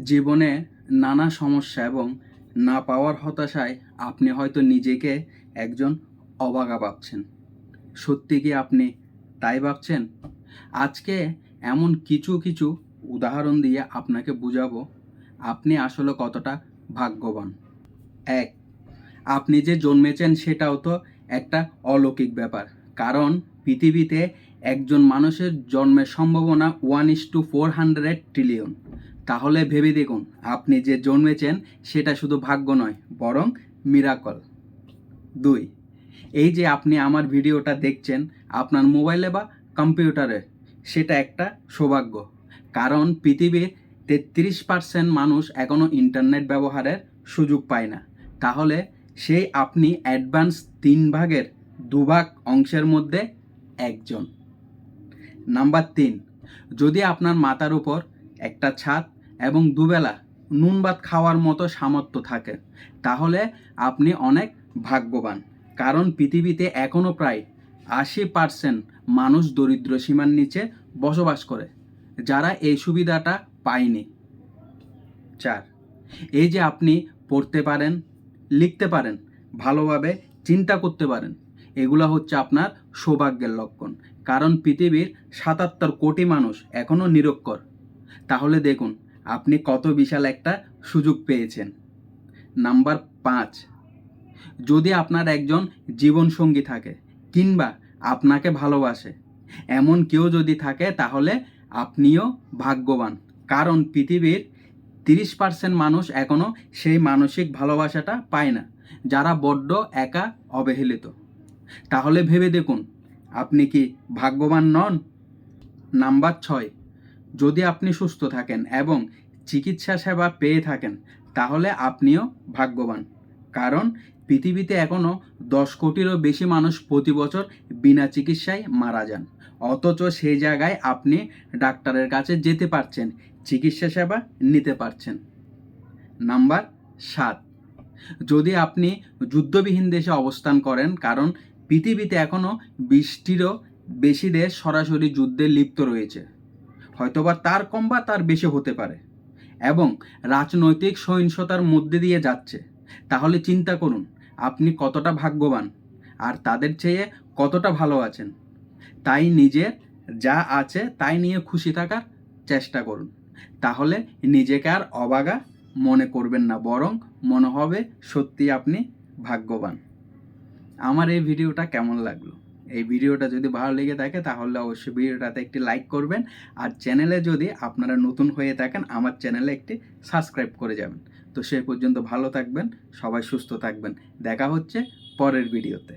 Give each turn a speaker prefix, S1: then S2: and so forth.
S1: জীবনে নানা সমস্যা এবং না পাওয়ার হতাশায় আপনি হয়তো নিজেকে একজন অভাগা ভাবছেন। সত্যি কি আপনি তাই ভাবছেন? আজকে এমন কিছু কিছু উদাহরণ দিয়ে আপনাকে বুঝাবো আপনি আসলে কতটা ভাগ্যবান। এক, আপনি যে জন্মেছেন সেটাও তো একটা অলৌকিক ব্যাপার। কারণ পৃথিবীতে একজন মানুষের জন্মের সম্ভাবনা 1:400 ট্রিলিয়ন। তাহলে ভেবে দেখুন, আপনি যে জন্মেছেন সেটা শুধু ভাগ্য নয়, বরং মিরাকল। দুই, এই যে আপনি আমার ভিডিওটা দেখছেন আপনার মোবাইলে বা কম্পিউটারে, সেটা একটা সৌভাগ্য। কারণ পৃথিবীর 33% মানুষ এখনও ইন্টারনেট ব্যবহারের সুযোগ পায় না। তাহলে সেই আপনি অ্যাডভান্স 3 ভাগের 2 ভাগ অংশের মধ্যে একজন। নাম্বার 3, যদি আপনার মাথার উপর একটা ছাদ এবং দুবেলা নুন ভাত খাওয়ার মতো সামর্থ্য থাকে, তাহলে আপনি অনেক ভাগ্যবান। কারণ পৃথিবীতে এখনও প্রায় 80% মানুষ দরিদ্র সীমার নিচে বসবাস করে, যারা এই সুবিধাটা পায়নি। 4, এই যে আপনি পড়তে পারেন, লিখতে পারেন, ভালোভাবে চিন্তা করতে পারেন, এগুলো হচ্ছে আপনার সৌভাগ্যের লক্ষণ। কারণ পৃথিবীর 77 কোটি মানুষ এখনও নিরক্ষর। তাহলে দেখুন আপনি কত বিশাল একটা সুযোগ পেয়েছেন। নাম্বার 5, যদি আপনার একজন জীবনসঙ্গী থাকে কিংবা আপনাকে ভালোবাসে, এমন কেউ যদি থাকে, তাহলে আপনিও ভাগ্যবান। কারণ পৃথিবীর 30% মানুষ এখনও সেই মানসিক ভালোবাসাটা পায় না, যারা বড্ড একা, অবহেলিত। তাহলে ভেবে দেখুন আপনি কি ভাগ্যবান নন? নাম্বার 6, যদি আপনি সুস্থ থাকেন এবং চিকিৎসা সেবা পেয়ে থাকেন, তাহলে আপনিও ভাগ্যবান। কারণ পৃথিবীতে এখনও 10 কোটিরও বেশি মানুষ প্রতি বছর বিনা চিকিৎসায় মারা যান। অথচ সেই জায়গায় আপনি ডাক্তারের কাছে যেতে পারছেন, চিকিৎসা সেবা নিতে পারছেন। নাম্বার 7, যদি আপনি যুদ্ধবিহীন দেশে অবস্থান করেন, কারণ পৃথিবীতে এখনও 20টিরও বেশি দেশ সরাসরি যুদ্ধে লিপ্ত রয়েছে, হয়তোবা তার কম বা তার বেশি হতে পারে, এবং রাজনৈতিক সহিংসতার মধ্যে দিয়ে যাচ্ছে, তাহলে চিন্তা করুন আপনি কতটা ভাগ্যবান আর তাদের চেয়ে কতটা ভালো আছেন। তাই নিজের যা আছে তাই নিয়ে খুশি থাকার চেষ্টা করুন। তাহলে নিজেকে আর অভাগা মনে করবেন না, বরং মনে হবে সত্যি আপনি ভাগ্যবান। আমার এই ভিডিওটা কেমন লাগলো? এই ভিডিওটা যদি ভালো লেগে থাকে তাহলে অবশ্যই ভিডিওটাতে একটি লাইক করবেন, আর চ্যানেলে যদি আপনারা নতুন হয়ে থাকেন আমার চ্যানেলে একটি সাবস্ক্রাইব করে যাবেন। তো সেই পর্যন্ত ভালো থাকবেন, সবাই সুস্থ থাকবেন। দেখা হচ্ছে পরের ভিডিওতে।